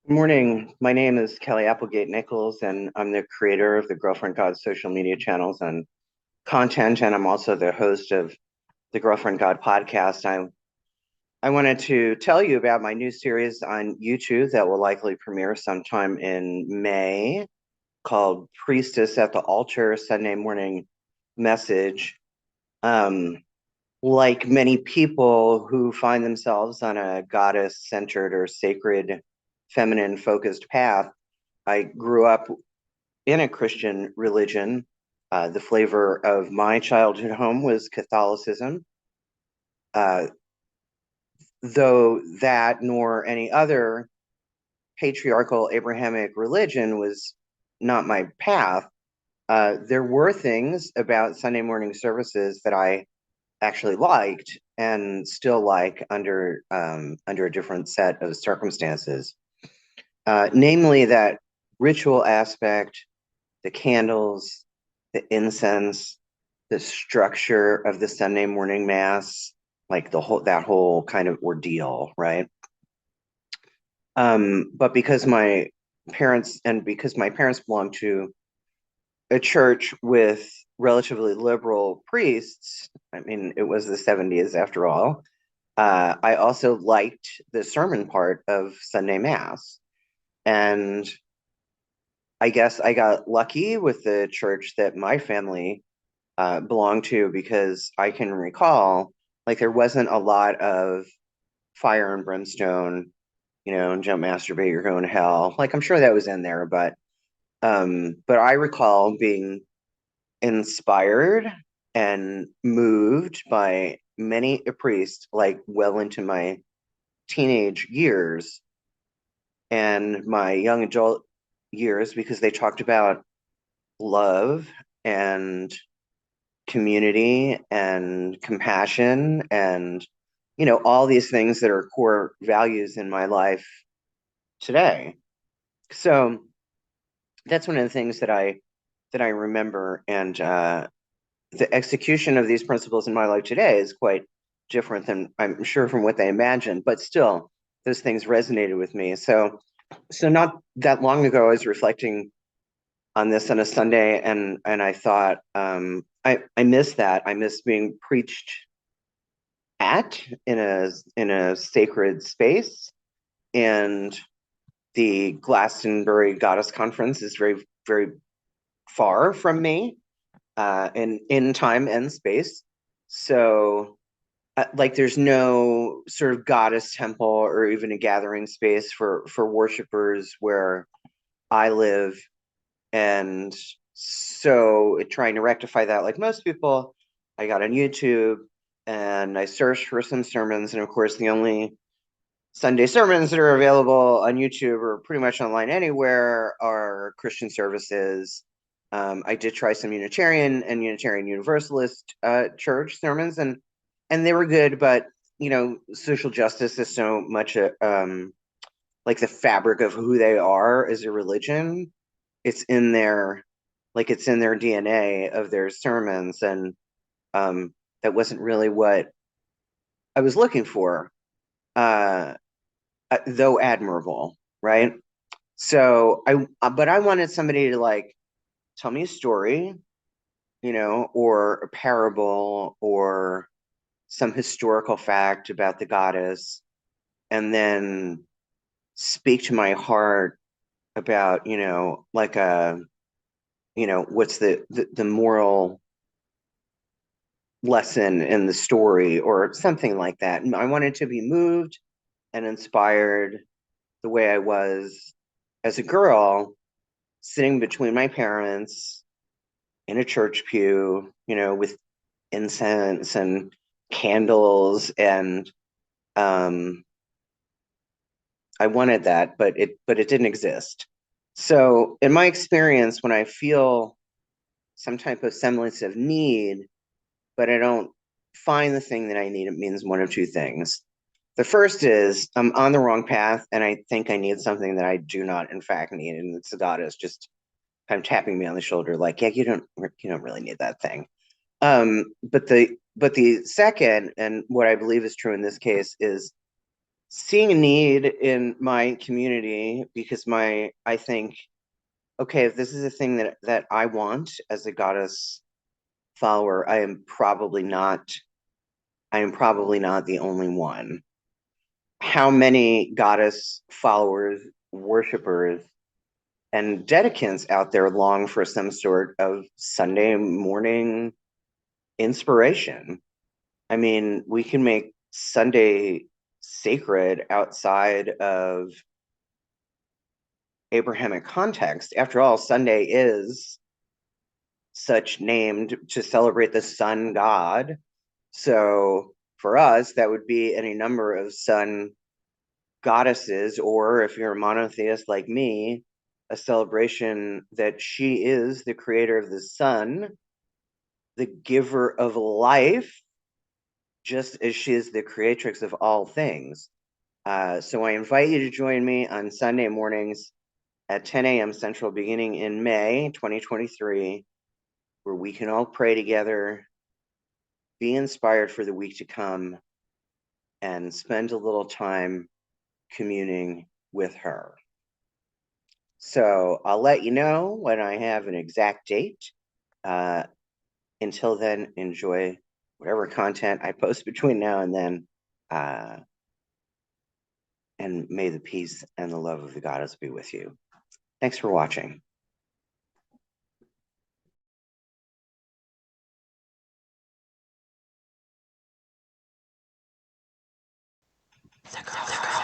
Good morning. My name is Kelly Applegate Nichols, and I'm the creator of the Girlfriend God social media channels and content, and I'm also the host of the Girlfriend God podcast. I wanted to tell you about my new series on YouTube that will likely premiere sometime in May called Priestess at the Altar Sunday Morning Message. Um, like many people who find themselves on a goddess centered or sacred feminine focused path, I grew up in a Christian religion. The flavor of my childhood home was Catholicism, uh, though that nor any other patriarchal Abrahamic religion was not my path. There were things about Sunday morning services that I actually liked and still like under a different set of circumstances, namely that ritual aspect, the candles, the incense, the structure of the Sunday morning mass, like that whole kind of ordeal, right? But because my parents belonged to a church with relatively liberal priests, I mean, it was the 70s after all. I also liked the sermon part of Sunday Mass. And I guess I got lucky with the church that my family belonged to because I can recall like there wasn't a lot of fire and brimstone, and jump masturbate, you're going to hell. Like I'm sure that was in there, but I recall being inspired and moved by many a priest, like well into my teenage years and my young adult years, because they talked about love and community and compassion and all these things that are core values in my life today. So that's one of the things that I remember, and the execution of these principles in my life today is quite different than I'm sure from what they imagined, but still those things resonated with me. So not that long ago I was reflecting on this on a Sunday, and I thought, I miss that. I miss being preached at in a sacred space. And the Glastonbury Goddess Conference is very, very far from me, in time and space. So like there's no sort of goddess temple or even a gathering space for worshipers where I live. And so trying to rectify that, like most people, I got on YouTube and I searched for some sermons. And of course, the only Sunday sermons that are available on YouTube or pretty much online anywhere are Christian services. I did try some Unitarian and Unitarian Universalist church sermons, and they were good, but social justice is so much like the fabric of who they are as a religion. It's in their it's in their DNA of their sermons, and that wasn't really what I was looking for, uh, though admirable, right? But I wanted somebody to like tell me a story, or a parable or some historical fact about the goddess, and then speak to my heart about, like what's the moral lesson in the story or something like that. And I wanted to be moved and inspired the way I was as a girl, sitting between my parents in a church pew, with incense and candles. And I wanted that, but it didn't exist. So in my experience, when I feel some type of semblance of need, but I don't find the thing that I need, it means one of two things. The first is I'm on the wrong path and I think I need something that I do not in fact need. And it's the goddess just kind of tapping me on the shoulder, like, yeah, you don't really need that thing. But the second, and what I believe is true in this case, is seeing a need in my community because I think, okay, if this is a thing that I want as a goddess follower, I am probably not the only one. How many goddess followers, worshipers, and dedicants out there long for some sort of Sunday morning inspiration? I mean, we can make Sunday sacred outside of Abrahamic context. After all, Sunday is such named to celebrate the sun god. So for us, that would be any number of sun goddesses, or if you're a monotheist like me, a celebration that she is the creator of the sun, the giver of life, just as she is the creatrix of all things. So I invite you to join me on Sunday mornings at 10 a.m. Central beginning in May 2023, where we can all pray together, be inspired for the week to come, and spend a little time communing with her. So I'll let you know when I have an exact date. Uh, until then, enjoy whatever content I post between now and then. And may the peace and the love of the goddess be with you. Thanks for watching. The girl